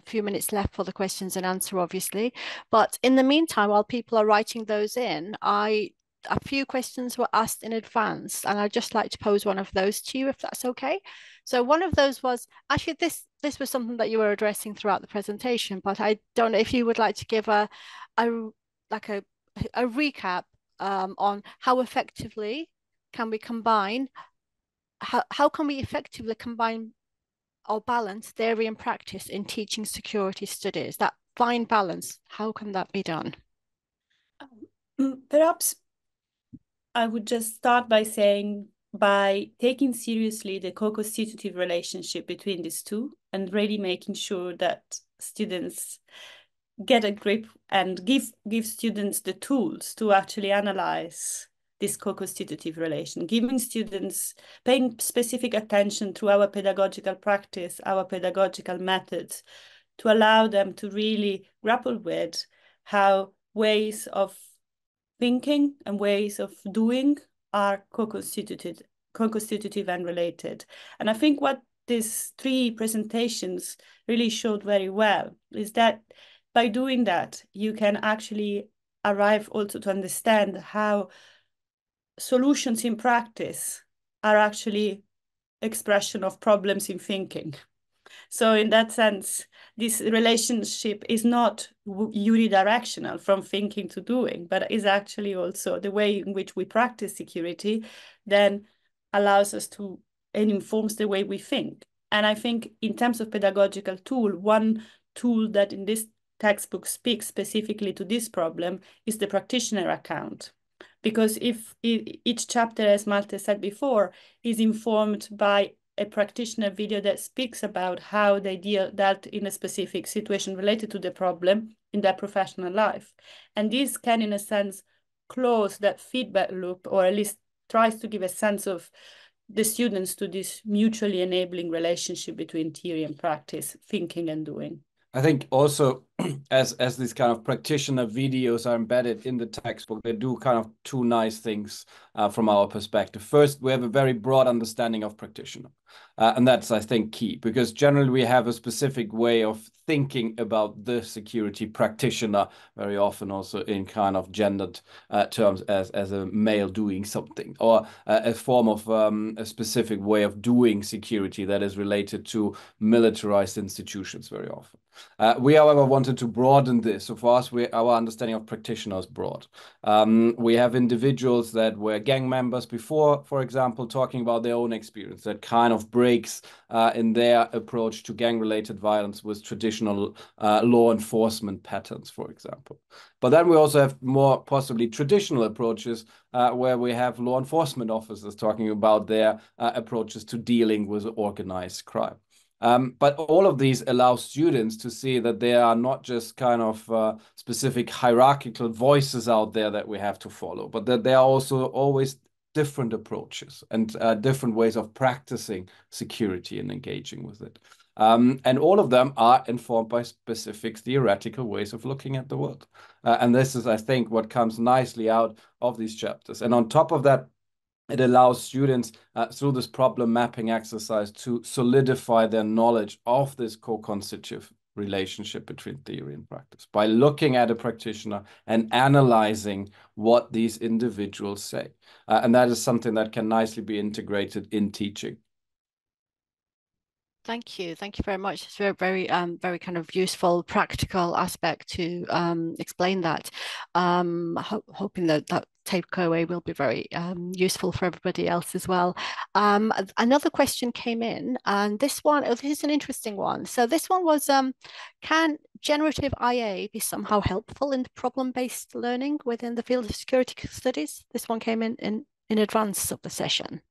few minutes left for the questions and answer, obviously. But in the meantime, while people are writing those in, a few questions were asked in advance, and I'd just like to pose one of those to you, if that's okay. So one of those was, actually this was something that you were addressing throughout the presentation, but I don't know if you would like to give a recap on how effectively can we combine, how can we effectively combine or balance theory and practice in teaching security studies? That fine balance, how can that be done? Perhaps I would just start by saying, by taking seriously the co-constitutive relationship between these two and really making sure that students get a grip and give students the tools to actually analyze this co-constitutive relation, giving students, paying specific attention to our pedagogical practice, our pedagogical methods, to allow them to really grapple with how ways of thinking and ways of doing are co-constitutive and related. And I think what these three presentations really showed very well is that by doing that, you can actually arrive also to understand how solutions in practice are actually expression of problems in thinking. So in that sense, this relationship is not unidirectional from thinking to doing, but is actually also the way in which we practice security then allows us to and informs the way we think. And I think in terms of pedagogical tool, one tool that in this textbook speaks specifically to this problem is the practitioner account. Because if each chapter, as Malte said before, is informed by a practitioner video that speaks about how they dealt in a specific situation related to the problem in their professional life. And this can, in a sense, close that feedback loop, or at least tries to give a sense of the students to this mutually enabling relationship between theory and practice, thinking and doing. I think also as these kind of practitioner videos are embedded in the textbook, they do kind of two nice things from our perspective. First, we have a very broad understanding of practitioner. And that's, I think, key, because generally we have a specific way of thinking about the security practitioner, very often also in kind of gendered terms as a male doing something, or a form of a specific way of doing security that is related to militarized institutions very often. We, however, wanted to broaden this. So for us, our understanding of practitioner is broad. We have individuals that were gang members before, for example, talking about their own experience that kind of breaks in their approach to gang-related violence with traditional law enforcement patterns, for example. But then we also have more possibly traditional approaches where we have law enforcement officers talking about their approaches to dealing with organized crime. But all of these allow students to see that there are not just kind of specific hierarchical voices out there that we have to follow, but that there are also always different approaches and different ways of practicing security and engaging with it. And all of them are informed by specific theoretical ways of looking at the world. And this is, I think, what comes nicely out of these chapters. And on top of that, it allows students through this problem mapping exercise to solidify their knowledge of this co-constitutive relationship between theory and practice by looking at a practitioner and analyzing what these individuals say. And that is something that can nicely be integrated in teaching. Thank you. Thank you very much. It's very kind of useful, practical aspect to explain that. Hoping that takeaway will be very useful for everybody else as well. Another question came in, and this is an interesting one. So this one was, can generative IA be somehow helpful in problem-based learning within the field of security studies? This one came in advance of the session.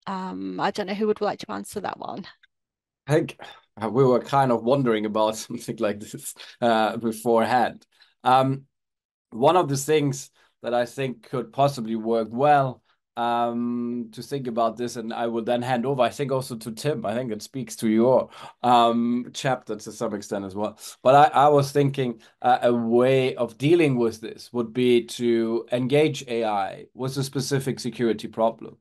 I don't know who would like to answer that one. I think we were kind of wondering about something like this beforehand. One of the things that I think could possibly work well to think about this, and I will then hand over, I think, also to Tim. I think it speaks to your chapter to some extent as well. But I was thinking a way of dealing with this would be to engage AI with a specific security problem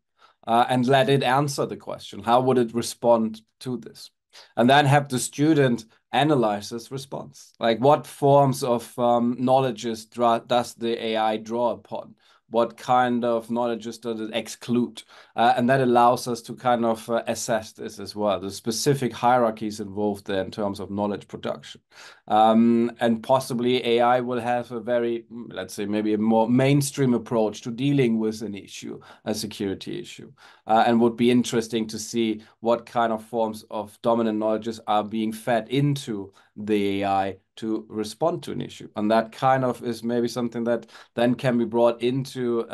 and let it answer the question. How would it respond to this? And then have the student analyze this response. Like, what forms of knowledges does the AI draw upon? What kind of knowledges does it exclude? And that allows us to kind of assess this as well. The specific hierarchies involved there in terms of knowledge production. And possibly AI will have a very, let's say, maybe a more mainstream approach to dealing with an issue, a security issue. And would be interesting to see what kind of forms of dominant knowledges are being fed into the AI to respond to an issue. And that kind of is maybe something that then can be brought into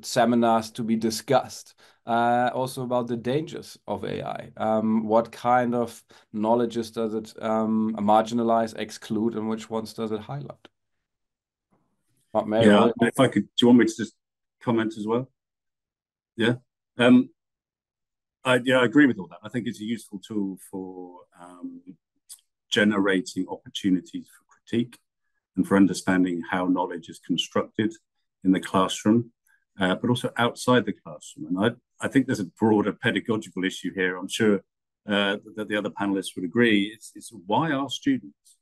seminars to be discussed. Also about the dangers of AI. What kind of knowledges does it marginalize, exclude, and which ones does it highlight? Yeah, if I could, do you want me to just comment as well? Yeah. I agree with all that. I think it's a useful tool for generating opportunities for critique and for understanding how knowledge is constructed in the classroom, but also outside the classroom. And I think there's a broader pedagogical issue here. I'm sure that the other panelists would agree. It's why are students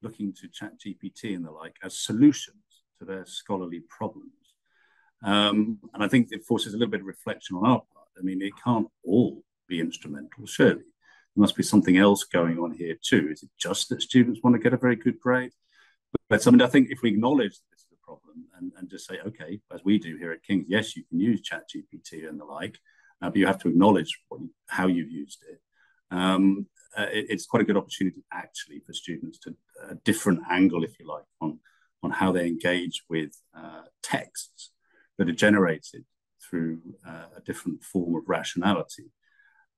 looking to ChatGPT and the like as solutions to their scholarly problems? And I think it forces a little bit of reflection on our part. I mean, it can't all be instrumental, surely. There must be something else going on here too. Is it just that students want to get a very good grade? But I think if we acknowledge that this is a problem and just say, okay, as we do here at King's, yes, you can use ChatGPT and the like, but you have to acknowledge how you've used it. It's quite a good opportunity actually for students to a different angle, if you like, on how they engage with texts that are generated through a different form of rationality.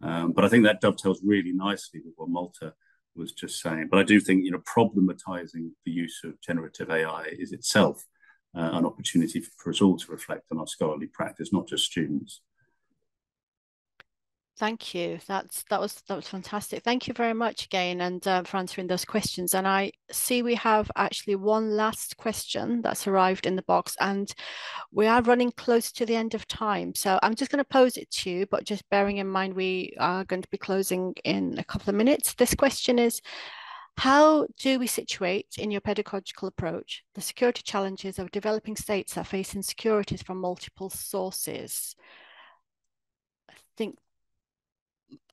But I think that dovetails really nicely with what Malte was just saying. But I do think, problematizing the use of generative AI is itself an opportunity for us all to reflect on our scholarly practice, not just students. Thank you. That was fantastic. Thank you very much again, and for answering those questions. And I see we have actually one last question that's arrived in the box, and we are running close to the end of time. So I'm just going to pose it to you, but just bearing in mind we are going to be closing in a couple of minutes. This question is, how do we situate in your pedagogical approach the security challenges of developing states that face insecurities from multiple sources? I think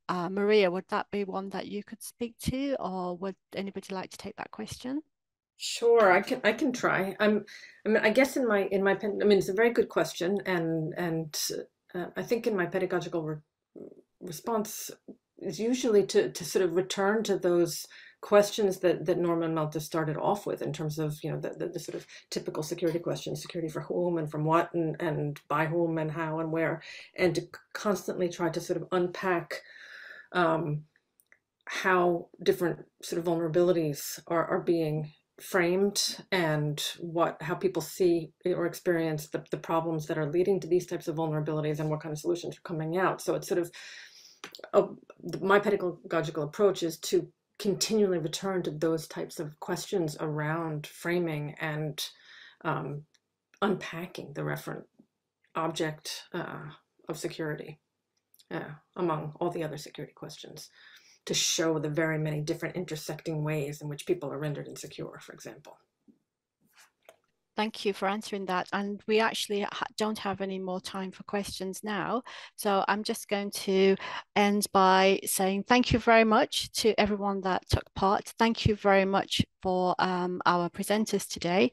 Maria, would that be one that you could speak to, or would anybody like to take that question? Sure, I can try. I mean, I guess I mean, it's a very good question, and I think in my pedagogical response is usually to sort of return to those questions that Norma and Malte started off with, in terms of, you know, the sort of typical security questions: security for whom and from what, and by whom and how and where, and to constantly try to sort of unpack how different sort of vulnerabilities are being framed, and how people see or experience the problems that are leading to these types of vulnerabilities, and what kind of solutions are coming out. So it's sort of my pedagogical approach is to continually return to those types of questions around framing and unpacking the referent object of security among all the other security questions, to show the very many different intersecting ways in which people are rendered insecure, for example. Thank you for answering that. And we actually don't have any more time for questions now. So I'm just going to end by saying thank you very much to everyone that took part. Thank you very much for our presenters today.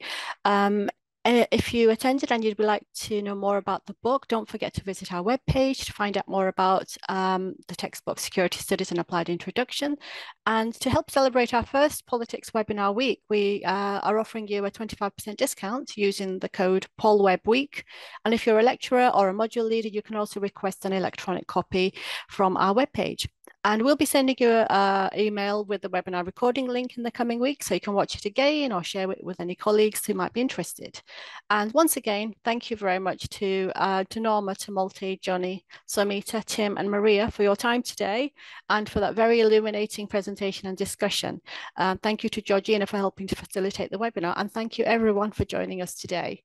If you attended and you'd like to know more about the book, don't forget to visit our webpage to find out more about the textbook Security Studies and Applied Introduction. And to help celebrate our first politics webinar week, we are offering you a 25% discount using the code PolWebWeek. And if you're a lecturer or a module leader, you can also request an electronic copy from our webpage. And we'll be sending you an email with the webinar recording link in the coming weeks, so you can watch it again or share it with any colleagues who might be interested. And once again, thank you very much to Norma, to Malte, Johny, Soumita, Tim, and Maria for your time today, and for that very illuminating presentation and discussion. Thank you to Georgina for helping to facilitate the webinar, and thank you everyone for joining us today.